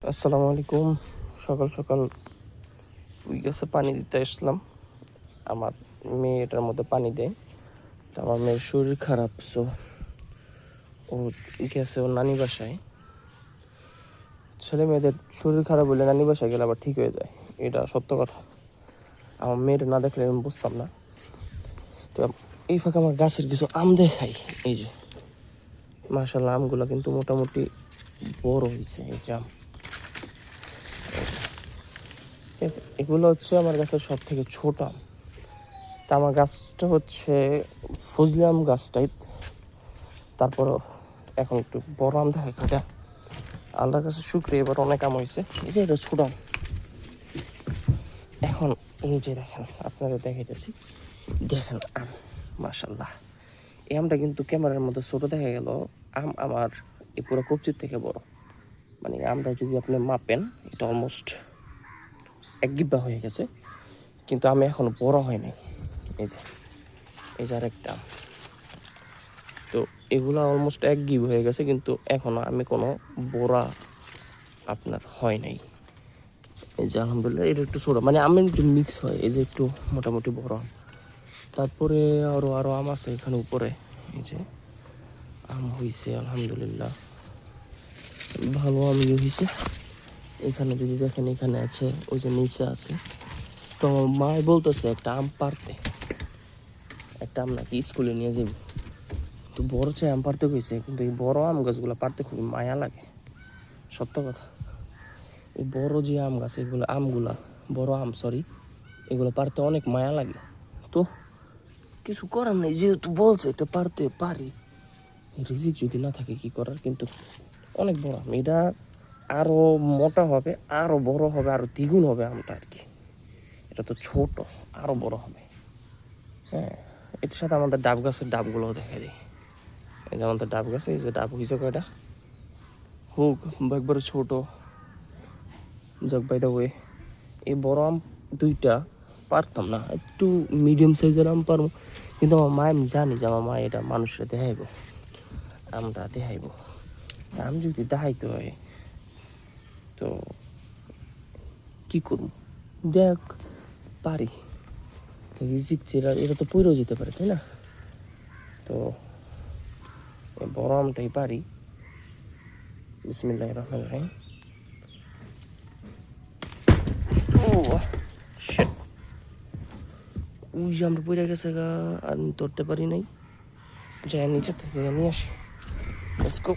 আসসালামু আলাইকুম। সকাল সকাল ওই গাছে পানি দিতে আসলাম। আমার মেয়ে এটার মধ্যে পানি দেয়। তো আমার মেয়ের শরীর খারাপ, সো ও গেছে ওর নানি বাসায়। ছেলে মেয়েদের শরীর খারাপ হলে নানি বাসায় গেলে আবার ঠিক হয়ে যায়, এটা সত্য কথা। আমার মেয়ের না দেখলে আমি বুঝতাম না। তো এই ফাঁকে আমার গাছের কিছু আম দেখাই। এই যে মাশাআল্লাহ, আমগুলো কিন্তু মোটামুটি বড় হয়েছে। এই যে আম, ঠিক আছে, এগুলো হচ্ছে আমার গাছের সব থেকে ছোট আম। তা আমার গাছটা হচ্ছে ফজলি আম গাছ টাইপ, তারপরও এখন একটু বড় আম দেখা কাটা। আল্লাহর কাছে শুক্রিয়া, এবার অনেক আম হয়েছে। এই যে এটা ছোট আম। এখন এই যে দেখেন, আপনারা দেখাইতেছি, দেখেন আম, মাশাল্লাহ। এই আমটা কিন্তু ক্যামেরার মধ্যে ছোট দেখা গেল, আম আমার এই পুরো কবজির থেকে বড়। মানে আমটা যদি আপনি মাপেন, এটা অলমোস্ট এক গিব্বা হয়ে গেছে, কিন্তু আমি এখনো বড় হয় নাই। এই যে আরেকটা আম। তো এগুলো অলমোস্ট এক গিভ হয়ে গেছে, কিন্তু এখনো আমি কোনো বড়া আপনার হয় নাই। এই যে আলহামদুলিল্লাহ, এটা একটু ছোটো, মানে আমের একটু মিক্স হয়। এই যে একটু মোটামুটি বড় আম। তারপরে আরও আম আছে এখানে উপরে। এই যে আম হয়েছে আলহামদুলিল্লাহ, ভালো আম হয়েছে। এখানে যদি দেখেন, এখানে আছে, ওই যে নিচে আছে। তো আমার মা বলতেছে একটা আম পারতে, একটা আম নাকি স্কুলে নিয়ে যাবে। তো বড় চাই আম পারতে গেছে, কিন্তু এই বড় আম গাছগুলো পারতে খুবই মায়া লাগে, সত্য কথা। এই বড় যে আম গাছ, এগুলো আমগুলা, বড় আম সরি, এগুলো পারতে অনেক মায়া লাগে। তো কিছু করার নেই, যেহেতু বলছে এটা পারতে পারি, রিজিক যদি না থাকে কি করার। কিন্তু অনেক বড় আম এটা, আরও মোটা হবে, আরও বড় হবে, আরও দ্বিগুণ হবে আমটা আর কি। এটা তো ছোট, আরও বড় হবে। হ্যাঁ, এটার সাথে আমাদের ডাব গাছের ডাবগুলোও দেখা দিই। এই যে আমাদের ডাব গাছে, এই যে ডাব হয়েছে কয়টা, হোক বা একবারে ছোটো, যাক বাই দ্য ওয়ে। এই বড় আম দুইটা পারতাম না, একটু মিডিয়াম সাইজের আম পারবো। কিন্তু আমার মা, আমি জানি যে আমার মা এটা মানুষরা দেখাইব, আমরা দেখাইব। আম যদি দেখাইতে হয় তো কি করব, দেখ পারি, রিজিক চেরা, এটা তো পইরেও যেতে পারে, তাই না? তো বড় আমটাই পারি। বিসমিল্লাহির রহমানির রহিম। ওই যে আমরা পড়ে গেছে গা, আর ধরতে পারি নাই, যাই নিচে থেকে নিয়ে আসি। Let's go.